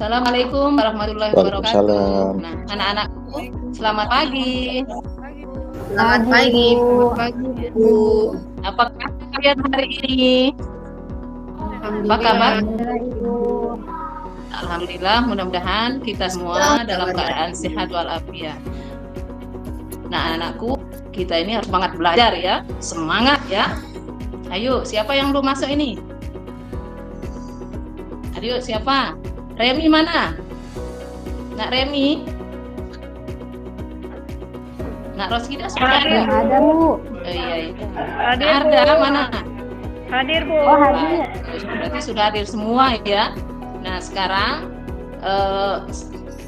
Assalamualaikum warahmatullahi wabarakatuh. Waalaikumsalam. Nah, anak-anakku, selamat pagi. Selamat pagi, Bu. Bu. Apa kabar kalian hari ini? Apa kabar? Alhamdulillah, mudah-mudahan kita semua dalam keadaan sehat walafiat. Nah, anak-anakku, kita ini harus semangat belajar ya. Semangat ya. Ayo, siapa yang belum masuk ini? Ayo, siapa? Remi mana? Nak Remi? Nak Roskida sudah ada? Ada, Bu. Iya. Hadir, Ada Bu. mana? Hadir, Bu. Oh, hadir. Berarti sudah hadir semua ya. Nah, sekarang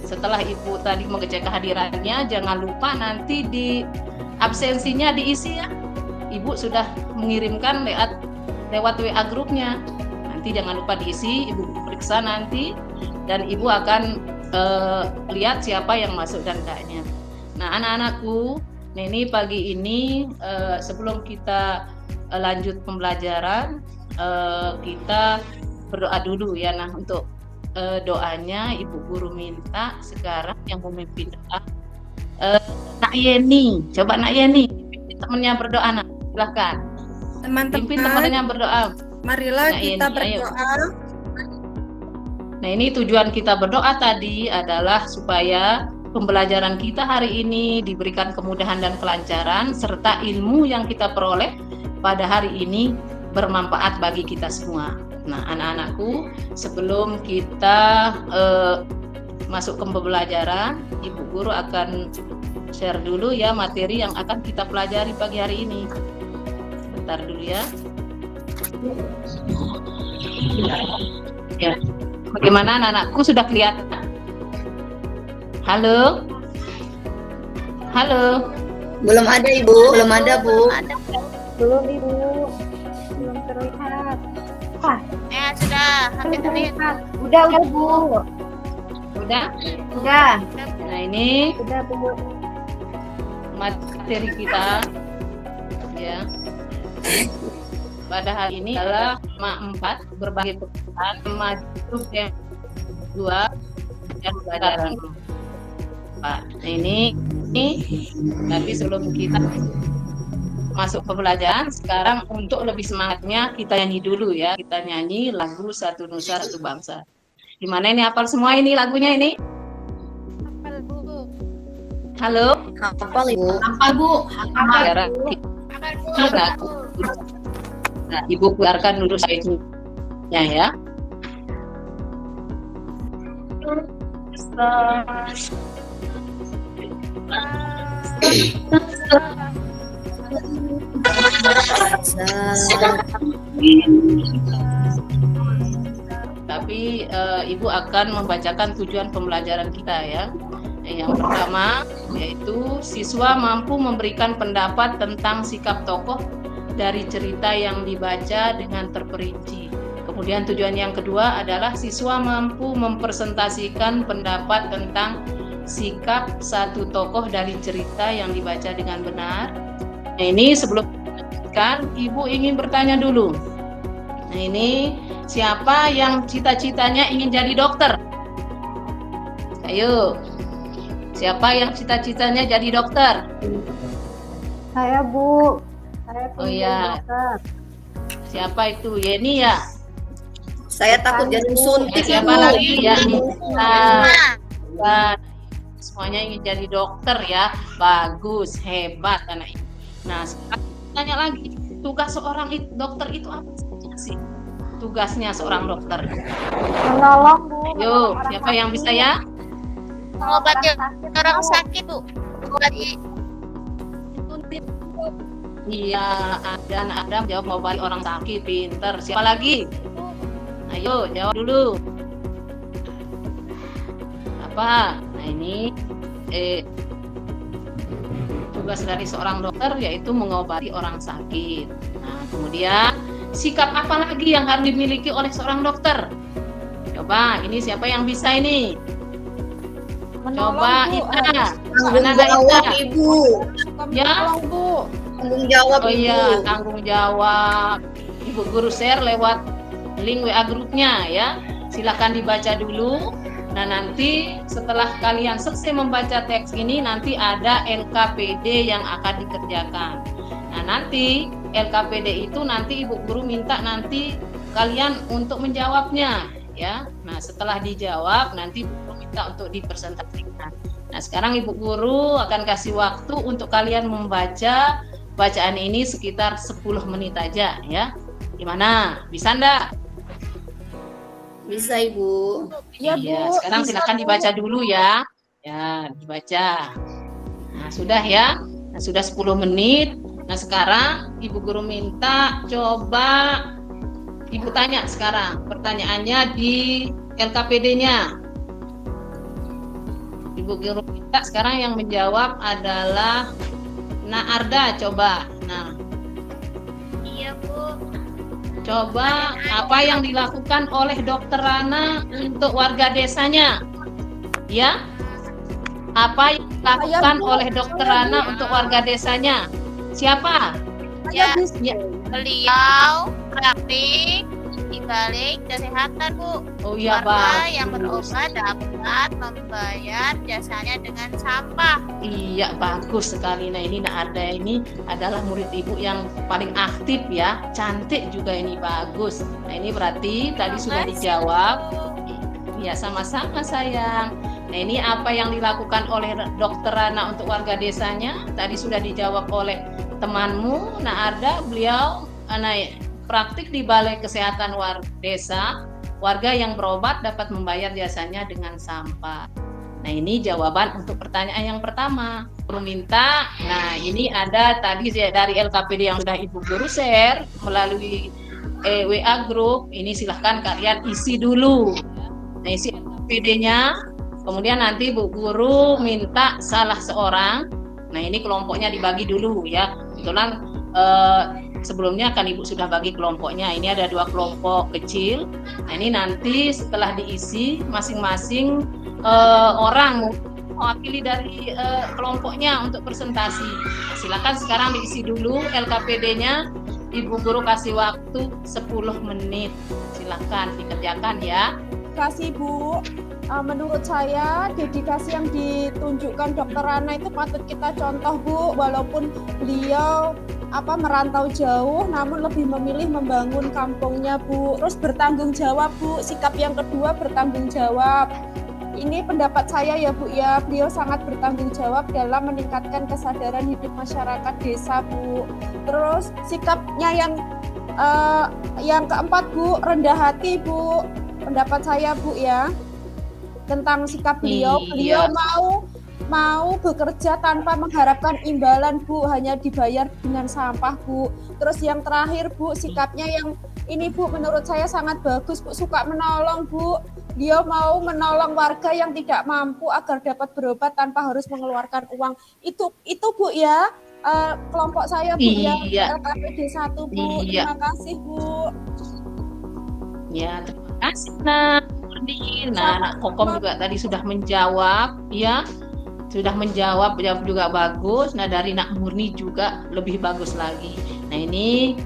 setelah Ibu tadi mengecek kehadirannya, jangan lupa nanti di absensinya diisi ya. Ibu sudah mengirimkan lewat WA grupnya. Nanti jangan lupa diisi, Ibu periksa nanti dan Ibu akan lihat siapa yang masuk dan enggaknya. Nah, anak-anakku, ini pagi ini sebelum kita lanjut pembelajaran, kita berdoa dulu ya. Nah, untuk doanya Ibu Guru minta sekarang yang memimpin doa Nak Yeni. Coba Nak Yeni, pimpin temannya berdoa, Nak. Silahkan. Pimpin temannya berdoa. Marilah Nak kita Yeni, ayo. berdoa. Nah, ini tujuan kita berdoa tadi adalah supaya pembelajaran kita hari ini diberikan kemudahan dan kelancaran serta ilmu yang kita peroleh pada hari ini bermanfaat bagi kita semua. Nah, anak-anakku, sebelum kita masuk ke pembelajaran, Ibu Guru akan share dulu ya materi yang akan kita pelajari pagi hari ini. Bentar dulu ya. Ya. Bagaimana anak-anakku, sudah kelihatan? Halo? Halo? Belum ada, Ibu. Belum ada, Bu. Belum, Ibu. Belum terlihat. Wah, Sudah, hampir terlihat. Udah, Bu. Udah? Udah. Nah, ini Udah, Bu. materi kita ya. Pada hari ini adalah tema 4 berbagai pekerjaan, tema grup yang 2 dan pelajaran 4. Nah, ini tapi sebelum kita masuk ke pembelajaran, sekarang untuk lebih semangatnya kita nyanyi dulu ya. Kita nyanyi lagu Satu Nusa Satu Bangsa. Gimana ini, hafal semua ini lagunya ini? Halo? Hafal, Ibu. Hafal, Bu. Hafal. Nah, Ibu keluarkan dulu slide-nya ya. Tapi Ibu akan membacakan tujuan pembelajaran kita ya. Yang pertama yaitu siswa mampu memberikan pendapat tentang sikap tokoh dari cerita yang dibaca dengan terperinci. Kemudian tujuan yang kedua adalah siswa mampu mempresentasikan pendapat tentang sikap satu tokoh dari cerita yang dibaca dengan benar. Nah, ini sebelum kan Ibu ingin bertanya dulu. Nah, ini siapa yang cita-citanya ingin jadi dokter? Ayo. Siapa yang cita-citanya jadi dokter? Saya, Bu. Saya Oh iya. dokter. Siapa itu? Yeni ya? Saya takut jadi suntik, Siapa Ibu. lagi ya? Nah, semuanya ingin jadi dokter ya. Bagus, hebat anak ini. Nah, sekarang tanya lagi, tugas seorang dokter itu apa sih? Tugasnya seorang dokter. Menolong, Bu. Ayo, siapa yang bisa ya? mengobati orang sakit, Bu. Mengobati Iya, Adam jawab mau balik orang sakit, pinter. Siapa lagi? Ayo, jawab dulu. Apa? Nah, ini tugas dari seorang dokter yaitu mengobati orang sakit. Nah, kemudian sikap apa lagi yang harus dimiliki oleh seorang dokter? Coba, ini siapa yang bisa ini? Coba Ita. Tanggung Mana jawab, Ita? Ibu. Ya. Tanggung jawab, Oh Ibu. iya, tanggung jawab. Ibu Guru share lewat link WA grupnya ya. Silakan dibaca dulu. Nah, nanti setelah kalian selesai membaca teks ini, nanti ada LKPD yang akan dikerjakan. Nah, nanti LKPD itu nanti Ibu Guru minta nanti kalian untuk menjawabnya, ya. Nah, setelah dijawab, nanti Ibu Guru minta untuk dipresentasikan. Nah, sekarang Ibu Guru akan kasih waktu untuk kalian membaca bacaan ini sekitar 10 menit aja, ya. Gimana? Bisa enggak? Bisa Ibu. Iya, Iya, Bu. sekarang Bisa, silakan Bu. dibaca dulu ya. Ya, dibaca. Nah, sudah ya. Nah, sudah 10 menit. Nah, sekarang Ibu Guru minta coba Ibu tanya sekarang. Pertanyaannya di LKPD-nya. Ibu Guru minta sekarang yang menjawab adalah Naarda, coba. Nah, Iya, Bu. coba apa yang dilakukan oleh Dokter Rana untuk warga desanya? Ya? Apa yang dilakukan Bu. oleh Dokter Rana untuk warga desanya? Siapa? Ya, Ya. beliau praktik di balik kesehatan, Bu. Oh iya, Warga yang bagus. berobat dapat membayar jasanya dengan sampah. Iya, bagus sekali. Nah, ini Naarda ini adalah murid Ibu yang paling aktif ya. Cantik juga ini, bagus. Nah, ini berarti tadi sudah Makasih, dijawab. Bu. Ya, sama-sama sayang. Nah, ini apa yang dilakukan oleh Dokter Rana untuk warga desanya? Tadi sudah dijawab oleh temanmu, Naarda. Beliau praktik di Balai Kesehatan Desa. Warga yang berobat dapat membayar jasanya dengan sampah. Nah, ini jawaban untuk pertanyaan yang pertama. Guru minta, nah ini ada tadi dari LKPD yang sudah Ibu Guru share melalui WA group. Ini silahkan kalian isi dulu. Nah, isi LKPD-nya. Kemudian nanti Bu Guru minta salah seorang. Nah, ini kelompoknya dibagi dulu ya. Kebetulan sebelumnya kan Ibu sudah bagi kelompoknya. Ini ada 2 kelompok kecil. Nah, ini nanti setelah diisi masing-masing orang mewakili dari kelompoknya untuk presentasi. Nah, silakan sekarang diisi dulu LKPD-nya. Ibu Guru kasih waktu 10 menit. Silakan dikerjakan ya. Kasih Bu. Menurut saya dedikasi yang ditunjukkan Dokter Rana itu patut kita contoh, Bu. Walaupun beliau merantau jauh, namun lebih memilih membangun kampungnya, Bu. Terus bertanggung jawab, Bu. Sikap yang kedua bertanggung jawab. Ini pendapat saya ya, Bu ya. Beliau sangat bertanggung jawab dalam meningkatkan kesadaran hidup masyarakat desa, Bu. Terus sikapnya yang keempat, Bu, rendah hati, Bu. Pendapat saya, Bu ya. Tentang sikap beliau, Iya. beliau mau bekerja tanpa mengharapkan imbalan, Bu, hanya dibayar dengan sampah, Bu. Terus yang terakhir, Bu, sikapnya yang ini, Bu, menurut saya sangat bagus, Bu, suka menolong, Bu. Dia mau menolong warga yang tidak mampu agar dapat berobat tanpa harus mengeluarkan uang. Itu Bu ya, kelompok saya, Bu ya, Iya. LKPD 1, Bu. Iya. Terima kasih, Bu. Ya, terima kasih Anak Kokom juga tadi sudah menjawab, ya, sudah menjawab juga bagus. Nah, dari Nak Murni juga lebih bagus lagi. Nah, ini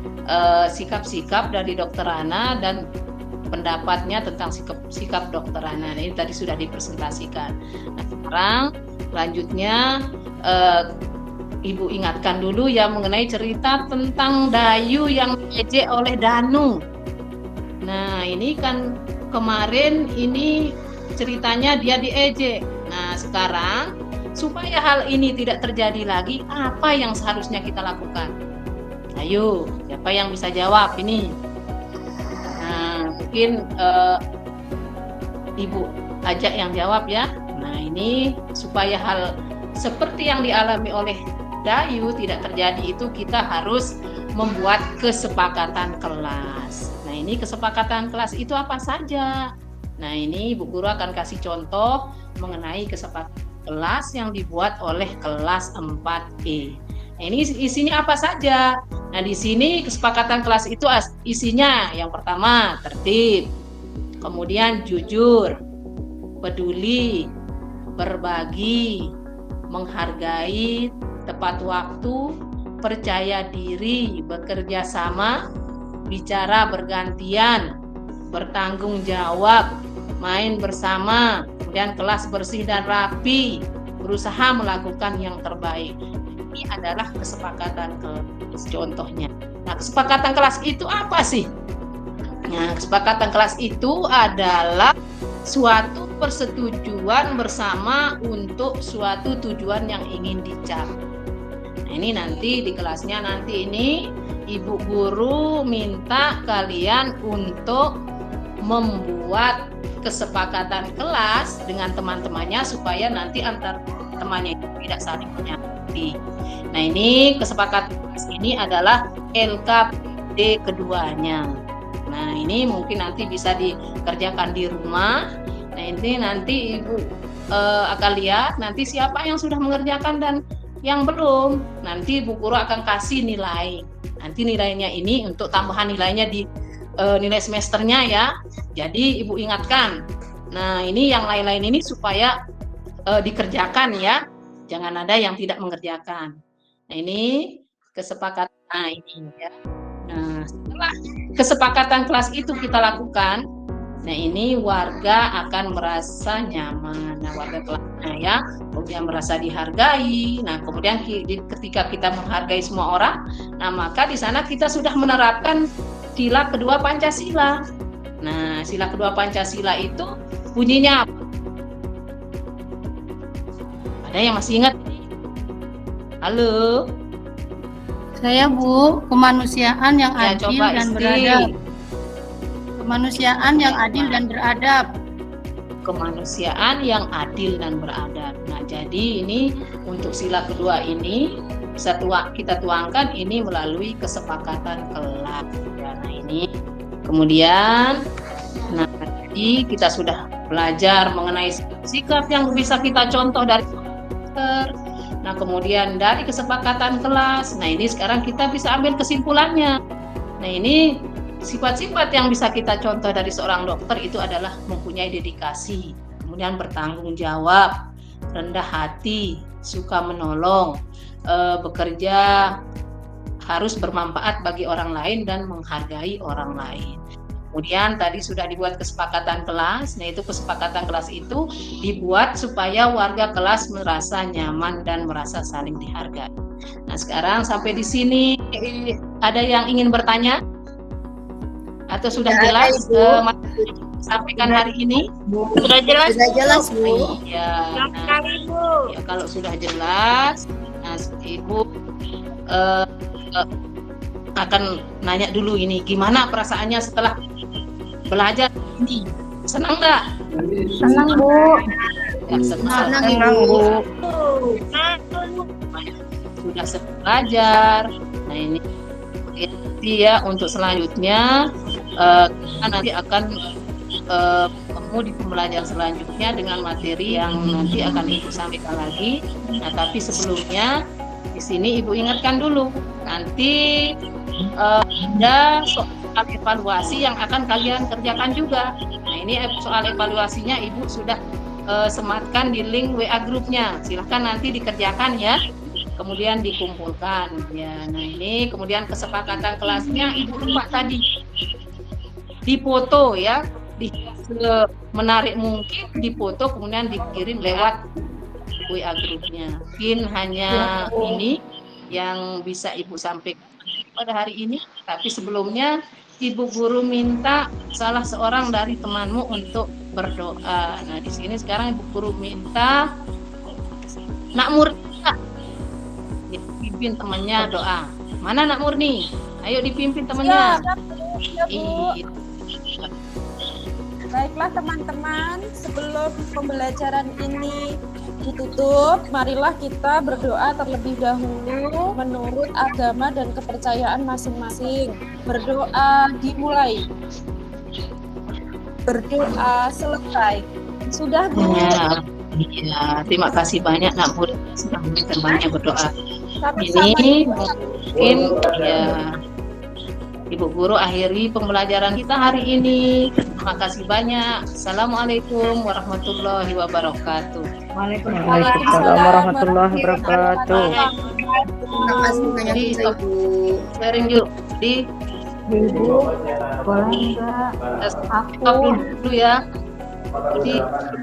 sikap-sikap dari Dokter Rana dan pendapatnya tentang sikap Dokter Rana. Nah, ini tadi sudah dipresentasikan. Nah, sekarang lanjutnya Ibu ingatkan dulu ya mengenai cerita tentang Dayu yang diejek oleh Danu. Nah, ini kan kemarin ini ceritanya dia diejek. Nah, sekarang supaya hal ini tidak terjadi lagi, apa yang seharusnya kita lakukan? Ayo, siapa yang bisa jawab ini? Nah, mungkin Ibu ajak yang jawab ya. Nah, ini supaya hal seperti yang dialami oleh Dayu tidak terjadi itu kita harus membuat kesepakatan kelas. Nah, ini kesepakatan kelas itu apa saja? Nah, ini Ibu Guru akan kasih contoh mengenai kesepakatan kelas yang dibuat oleh kelas 4E. Nah, ini isinya apa saja? Nah, di sini kesepakatan kelas itu isinya yang pertama tertib, kemudian jujur, peduli, berbagi, menghargai, tepat waktu, percaya diri, bekerja sama, bicara bergantian, bertanggung jawab, main bersama, kemudian kelas bersih dan rapi, berusaha melakukan yang terbaik. Ini adalah kesepakatan kelas contohnya. Nah, kesepakatan kelas itu apa sih? Nah, kesepakatan kelas itu adalah suatu persetujuan bersama untuk suatu tujuan yang ingin dicapai. Nah, ini nanti di kelasnya nanti ini Ibu Guru minta kalian untuk membuat kesepakatan kelas dengan teman-temannya supaya nanti antar temannya itu tidak saling menyakiti. Nah, ini kesepakatan kelas ini adalah LKPD keduanya. Nah, ini mungkin nanti bisa dikerjakan di rumah. Nah, ini nanti Ibu akan lihat nanti siapa yang sudah mengerjakan dan yang belum. Nanti Bu Guru akan kasih nilai. Nanti nilainya ini untuk tambahan nilainya di nilai semesternya ya. Jadi Ibu ingatkan. Nah, ini yang lain-lain ini supaya dikerjakan ya. Jangan ada yang tidak mengerjakan. Nah, ini kesepakatan ini ya. Nah, setelah kesepakatan kelas itu kita lakukan, nah ini warga akan merasa nyaman. Nah, warga kelasnya ya, kemudian merasa dihargai. Nah, kemudian ketika kita menghargai semua orang, nah maka di sana kita sudah menerapkan sila kedua Pancasila. Nah, sila kedua Pancasila itu bunyinya apa? Ada yang masih ingat? Halo? Saya Bu, kemanusiaan yang Ya, adil coba dan Isti. beradab. Kemanusiaan yang adil dan beradab. Kemanusiaan yang adil dan beradab. Nah, jadi ini untuk sila kedua ini bisa kita tuangkan ini melalui kesepakatan kelas. Ya, nah ini kemudian, nah tadi kita sudah belajar mengenai sikap yang bisa kita contoh dari karakter. Nah, kemudian dari kesepakatan kelas. Nah, ini sekarang kita bisa ambil kesimpulannya. Nah, ini sifat-sifat yang bisa kita contoh dari seorang dokter itu adalah mempunyai dedikasi, kemudian bertanggung jawab, rendah hati, suka menolong, bekerja harus bermanfaat bagi orang lain dan menghargai orang lain. Kemudian tadi sudah dibuat kesepakatan kelas. Nah, itu kesepakatan kelas itu dibuat supaya warga kelas merasa nyaman dan merasa saling dihargai. Nah, sekarang sampai di sini ada yang ingin bertanya? Atau sudah jelas materi yang disampaikan hari ini? Sudah jelas. Sudah jelas, Bu. Iya. Nah, ya, kalau sudah jelas, nah Ibu akan nanya dulu ini, gimana perasaannya setelah belajar ini? Senang nggak? Senang, Bu. Ya, senang, Bu. Sudah sering belajar. Nah, ini nanti ya untuk selanjutnya kita nanti akan ketemu di pembelajaran selanjutnya dengan materi yang nanti akan Ibu sampaikan lagi. Nah, tapi sebelumnya di sini Ibu ingatkan dulu, nanti ada soal evaluasi yang akan kalian kerjakan juga. Nah, ini soal evaluasinya Ibu sudah sematkan di link WA grupnya. Silahkan nanti dikerjakan ya, kemudian dikumpulkan ya. Nah, ini kemudian kesepakatan kelasnya Ibu lupa tadi dipoto ya, menarik mungkin dipoto kemudian dikirim lewat WA grupnya. Mungkin hanya ini yang bisa Ibu sampaikan pada hari ini, tapi sebelumnya Ibu Guru minta salah seorang dari temanmu untuk berdoa. Nah, di sini sekarang Ibu Guru minta Nak Murni dipimpin temannya doa. Mana Nak Murni? Ayo dipimpin temannya. Bu. Baiklah teman-teman, sebelum pembelajaran ini ditutup, marilah kita berdoa terlebih dahulu menurut agama dan kepercayaan masing-masing. Berdoa dimulai. Berdoa selesai. Sudah, Bu? Ya, terima kasih banyak Nak Murni sudah memberikan banyak berdoa. Sama-sama, Ini Ibu. mungkin ya Ibu Guru akhiri pembelajaran kita hari ini. Terima kasih banyak. Assalamualaikum warahmatullahi wabarakatuh. Waalaikumsalam warahmatullahi wabarakatuh. Terima kasih banyak Jadi, Ibu. sharing yuk. Jadi Ibu, boleh enggak? stop dulu ya. Jadi